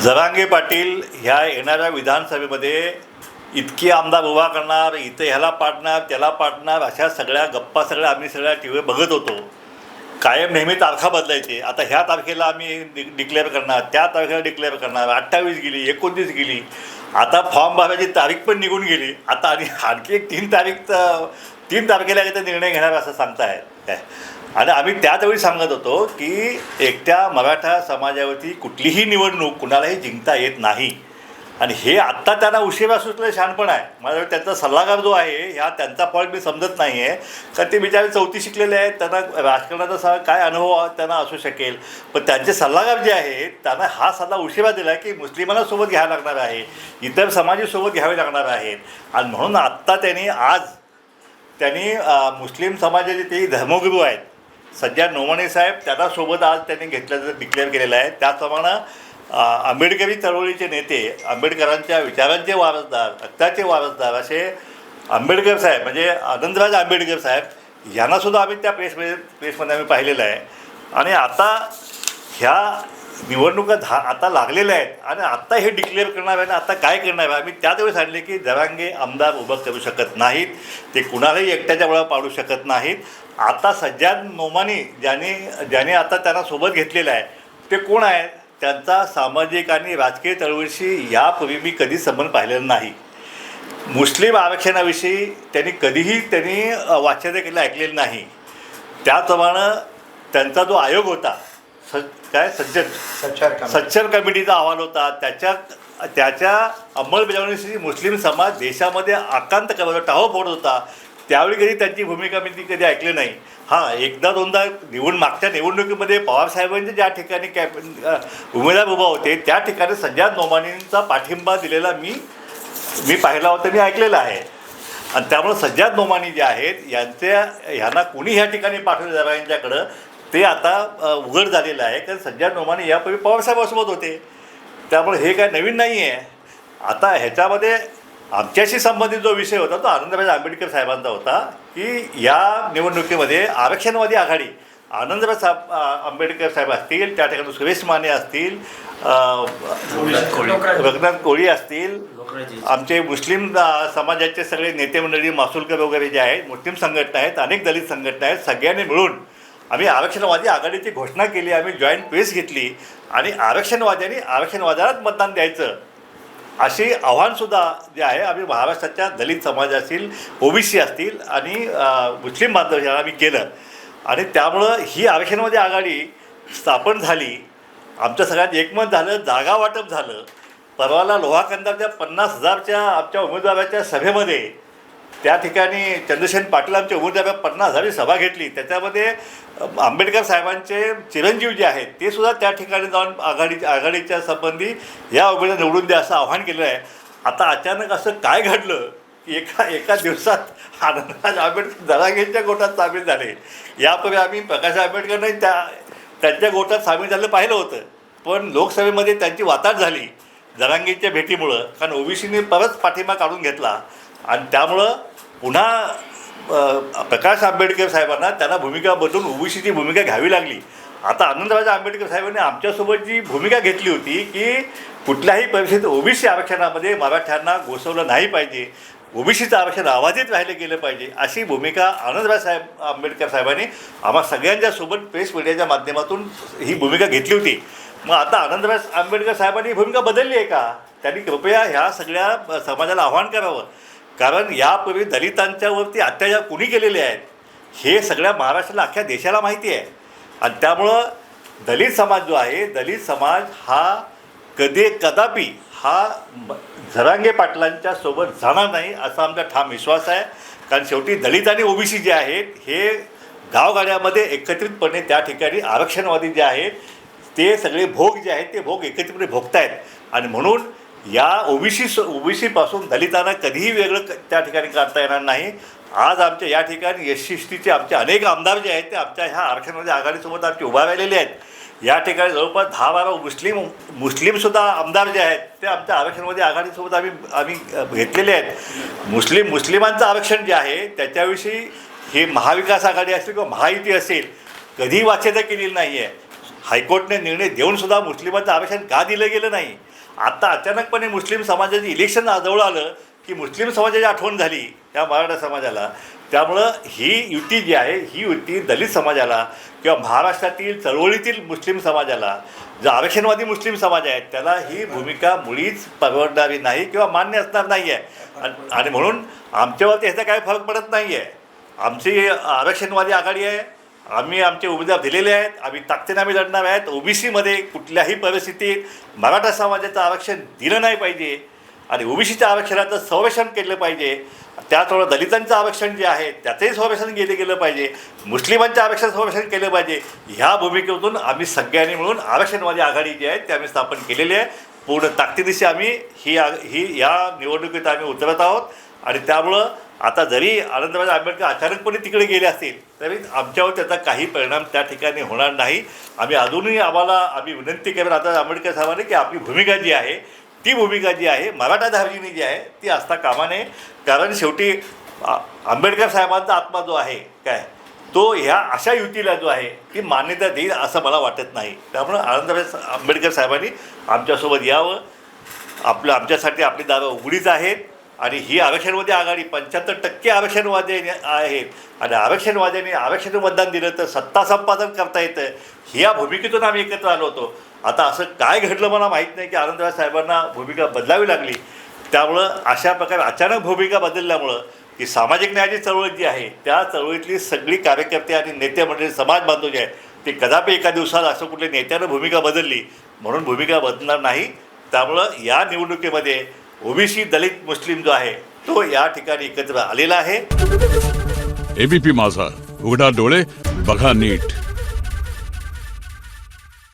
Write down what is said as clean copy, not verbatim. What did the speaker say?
जरांगे पाटील ह्या येणाऱ्या विधानसभेमध्ये इतके आमदार उभा करणार, इथं ह्याला पाडणार त्याला पाडणार, अशा सगळ्या गप्पा सगळ्या आम्ही सगळ्या टी व्हीवर बघत होतो. कायम नेहमी तारखा बदलायचे. आता ह्या तारखेला आम्ही डिक्लेअर करणार, त्या तारखेला डिक्लेअर करणार. 28 गेली, 29 गेली, आता फॉर्म भरायची तारीख पण निघून गेली. आता आणखी एक 3 तारखेला काही निर्णय घेणार असं सांगतायत काय. आणि आम्ही त्याचवेळी सांगत होतो की एकट्या मराठा समाजावरती कुठलीही निवडणूक कुणालाही जिंकता येत नाही. आणि हे आत्ता त्यांना उशिरा सुचलं शहाणपण आहे. मला त्यांचा सल्लागार जो आहे ह्या त्यांचा फॉल्ट मी समजत नाही आहे. कारण ते बिचारे 4थी शिकलेले आहेत, त्यांना राजकारणाचा काय अनुभव त्यांना असू शकेल. पण त्यांचे सल्लागार जे आहेत त्यांना हा सल्ला उशिरा दिला की मुस्लिमांना सोबत घ्यायला लागणार आहे, इतर समाजासोबत घ्यावे लागणार आहेत. आणि म्हणून आत्ता त्यांनी मुस्लिम समाजाचे ते धर्मगुरू आहेत सज्जाद नोमानी साहेब, त्यांना सोबत आज त्यांनी घेतल्याचं डिक्लेअर केलेलं आहे. त्याचप्रमाणे आंबेडकरी चळवळीचे नेते, आंबेडकरांच्या विचारांचे वारसदार, हक्काचे वारसदार असे आंबेडकर साहेब म्हणजे आनंदराज आंबेडकर साहेब यांनासुद्धा आम्ही त्या प्रेसमध्ये आम्ही पाहिलेलं आहे. आणि आता ह्या निवडणुका आता लागलेल्या आहेत आणि आत्ता हे डिक्लेअर करणार आहे. आता काय करणार आहे आम्ही त्याचवेळी सांगितले की जरांगे आमदार उभं करू शकत नाहीत, ते कुणालाही एकट्याच्या वेळा पाडू शकत नाहीत. आता सज्जाद नोमानी ज्याने आता त्यांना सोबत घेतलेलं आहे ते कोण आहे, त्यांचा सामाजिक आणि राजकीय चळवळीशी यापूर्वी मी कधीच संबंध पाहिलेला नाही. मुस्लिम आरक्षणाविषयी त्यांनी वाच्यता केलं ऐकलेलं नाही. त्याचप्रमाणे त्यांचा जो आयोग होता सच्चर कमिटीचा अहवाल होता, त्याच्या अंमलबजावणीसाठी मुस्लिम समाज देशामध्ये आकांत करत होता, टाहो फोडत होता. त्यावेळी कधी त्यांची भूमिका मी कधी ऐकली नाही. हां, एकदा दोनदा मागच्या निवडणुकीमध्ये पवारसाहेबांचे ज्या ठिकाणी उमेदवार उभा होते त्या ठिकाणी सज्जाद नोमानींचा पाठिंबा दिलेला मी पाहिला होता, मी ऐकलेला आहे. आणि त्यामुळे सज्जाद नोमानी जे आहेत ह्यांना कुणी ह्या ठिकाणी पाठवलं जाणार यांच्याकडं ते आता उघड झालेलं आहे. कारण सज्जाद नोमानी यापूर्वी पवारसाहेबांसोबत होते, त्यामुळे हे काय नवीन नाही आहे. आता ह्याच्यामध्ये आमच्याशी संबंधित जो विषय होता तो आनंदराज आंबेडकर साहेबांचा होता की या निवडणुकीमध्ये आरक्षणवादी आघाडी आनंदराज आंबेडकर साहेब असतील, त्या ठिकाणी सुरेश माने असतील, रघुनाथ कोळी असतील, आमचे मुस्लिम समाजाचे सगळे नेते मंडळी मासुलकर वगैरे जे आहेत, मुस्लिम संघटना आहेत, अनेक दलित संघटना आहेत, सगळ्यांनी मिळून आम्ही आरक्षणवादी आघाडीची घोषणा केली. आम्ही जॉईंट प्रेस घेतली आणि आरक्षणवाद्यांनी आरक्षणवादालाच मतदान द्यायचं अशी आव्हानसुद्धा जे आहे आम्ही महाराष्ट्राच्या दलित समाज असतील, ओबीसी असतील आणि मुस्लिम बांधवांना आम्ही केलं. आणि त्यामुळं ही आरक्षणवादी आघाडी स्थापन झाली. आमच्या सगळ्यात एकमत झालं, जागा वाटप झालं. परवाला लोहाकंदाच्या 50,000च्या आमच्या उमेदवाराच्या सभेमध्ये त्या ठिकाणी चंद्रशेखर पाटील आमच्या उमेदवार 50,000ची सभा घेतली. त्याच्यामध्ये आंबेडकर साहेबांचे चिरंजीव जे आहेत ते सुद्धा त्या ठिकाणी जाऊन आघाडीच्या संबंधी या उमेदवार निवडून द्या असं आव्हान केलं आहे. आता अचानक असं काय घडलं की एका दिवसात आनंदराज आंबेडकर जरांगेंच्या गोटात सामील झाले. यापूर्वी आम्ही प्रकाश आंबेडकर नाही त्यांच्या गोटात सामील झालं पाहिलं होतं, पण लोकसभेमध्ये त्यांची वाताहत झाली जरांगेंच्या भेटीमुळं. कारण ओबीसीने परत पाठिंबा काढून घेतला आणि त्यामुळं पुन्हा प्रकाश आंबेडकर साहेबांना त्यांना भूमिका बदलून ओबीसीची भूमिका घ्यावी लागली. आता आनंदराज आंबेडकर साहेबांनी आमच्यासोबत जी भूमिका घेतली होती की कुठल्याही परिस्थितीत ओबीसी आरक्षणामध्ये मराठ्यांना घुसवलं नाही पाहिजे, ओबीसीचं आरक्षण आवाजीत राहिलं गेलं पाहिजे, अशी भूमिका आनंदराज आंबेडकर साहेबांनी आम्हा सगळ्यांच्यासोबत प्रेस मीडियाच्या माध्यमातून ही भूमिका घेतली होती. मग आता आनंदराज आंबेडकर साहेबांनी ही भूमिका बदलली आहे का? त्यांनी कृपया ह्या सगळ्या समाजाला आव्हान करावं. कारण यापूर्वी दलितांच्यावरती अत्याचार कुणी केलेले आहेत हे सगळ्या महाराष्ट्राला अख्ख्या देशाला माहिती आहे. आणि त्यामुळं दलित समाज जो आहे, दलित समाज हा कदापि हा जरांगे पाटलांच्या सोबत जाणार नाही असा आमचा ठाम विश्वास आहे. कारण शेवटी दलित आणि ओबीसी जे आहेत हे गावगाड्यामध्ये एकत्रितपणे त्या ठिकाणी आरक्षणवादी जे आहेत ते सगळे भोग जे आहेत ते भोग एकत्रितपणे भोगतायत. आणि म्हणून या ओबीसीपासून दलितांना कधीही वेगळं त्या ठिकाणी काढता येणार नाही. आज आमच्या या ठिकाणी SC/STचे आमचे अनेक आमदार जे आहेत ते आमच्या ह्या आरक्षणाच्या आघाडीसोबत आमचे उभा राहिलेले आहेत. या ठिकाणी जवळपास 10-12 मुस्लिमसुद्धा आमदार जे आहेत ते आमच्या आरक्षणामध्ये आघाडीसोबत आम्ही घेतलेले आहेत. मुस्लिमांचं आरक्षण जे आहे त्याच्याविषयी हे महाविकास आघाडी असेल किंवा महायुती असेल कधीही वाच्यता केलेली नाही आहे. हायकोर्टने निर्णय देऊन सुद्धा मुस्लिमांचं आरक्षण का दिलं गेलं नाही. आता अचानकपणे मुस्लिम समाजाचं इलेक्शन जवळ आलं की मुस्लिम समाजाची आठवण झाली या मराठा समाजाला. त्यामुळं ही युती जी आहे ही युती दलित समाजाला किंवा महाराष्ट्रातील चळवळीतील मुस्लिम समाजाला, जो आरक्षणवादी मुस्लिम समाज आहे त्याला ही भूमिका मुळीच परवडणारी नाही किंवा मान्य असणार नाही आहे. आणि म्हणून आमच्यावरती ह्याचा काही फरक पडत नाही आहे. आमची आरक्षणवादी आघाडी आहे, आम्ही आमचे उमेदवार दिलेले आहेत, आम्ही ताकदीने आम्ही लढणार आहेत. ओबीसीमध्ये कुठल्याही परिस्थितीत मराठा समाजाचं आरक्षण दिलं नाही पाहिजे आणि ओबीसीच्या आरक्षणाचं संरक्षण केलं पाहिजे. त्याचबरोबर दलितांचं आरक्षण जे आहे त्याचंही संरक्षण गेलं पाहिजे, मुस्लिमांचं आरक्षण संरक्षण केलं पाहिजे. ह्या भूमिकेतून आम्ही सगळ्यांनी मिळून आरक्षणवादी आघाडी जी आहे ती आम्ही स्थापन केलेली आहे. पूर्ण ताकदीनिशी आम्ही ही या निवडणुकीत आम्ही उतरत आहोत. आणि त्यामुळं आता जरी आनंदराज आंबेडकर अचानकपणे तिकडे गेले असतील तरी आमच्यावर त्याचा काही परिणाम त्या ठिकाणी होणार नाही. आम्ही अजूनही आम्ही विनंती करेन आता आंबेडकर साहेबांनी की आपली भूमिका जी आहे ती भूमिका जी आहे मराठा धार्जिणी जी आहे ती असता कामा नये. कारण शेवटी आंबेडकर साहेबांचा आत्मा जो आहे काय तो ह्या अशा युतीला जो आहे ती मान्यता देईल असं मला वाटत नाही. त्यामुळं आनंदराज आंबेडकर साहेबांनी आमच्यासोबत यावं. आमच्यासाठी आपली दारं उघडीच आहेत. आणि ही आरक्षणवादी आघाडी 75% आरक्षणवादी आहेत आणि आरक्षणवाद्यांनी आरक्षण मतदान दिलं तर सत्ता संपादन करता येतं. ह्या भूमिकेतून आम्ही एकत्र आलो होतो. आता असं काय घडलं मला माहीत नाही की आनंदराज साहेबांना भूमिका बदलावी लागली. त्यामुळं अशा प्रकारे अचानक भूमिका बदलल्यामुळं की सामाजिक न्यायाची चळवळ जी आहे त्या चळवळीतली सगळी कार्यकर्ते आणि नेते मंडळी समाज बांधव जे आहेत ते कदापि एका दिवसात असं कुठल्या नेत्यानं भूमिका बदलली म्हणून भूमिका बदलणार नाही. त्यामुळं या निवडणुकीमध्ये ओबीसी दलित मुस्लिम जो आहे तो या ठिकाणी एकत्र आलेला आहे. एबीपी माझा, उघडा डोळे बघा नीट.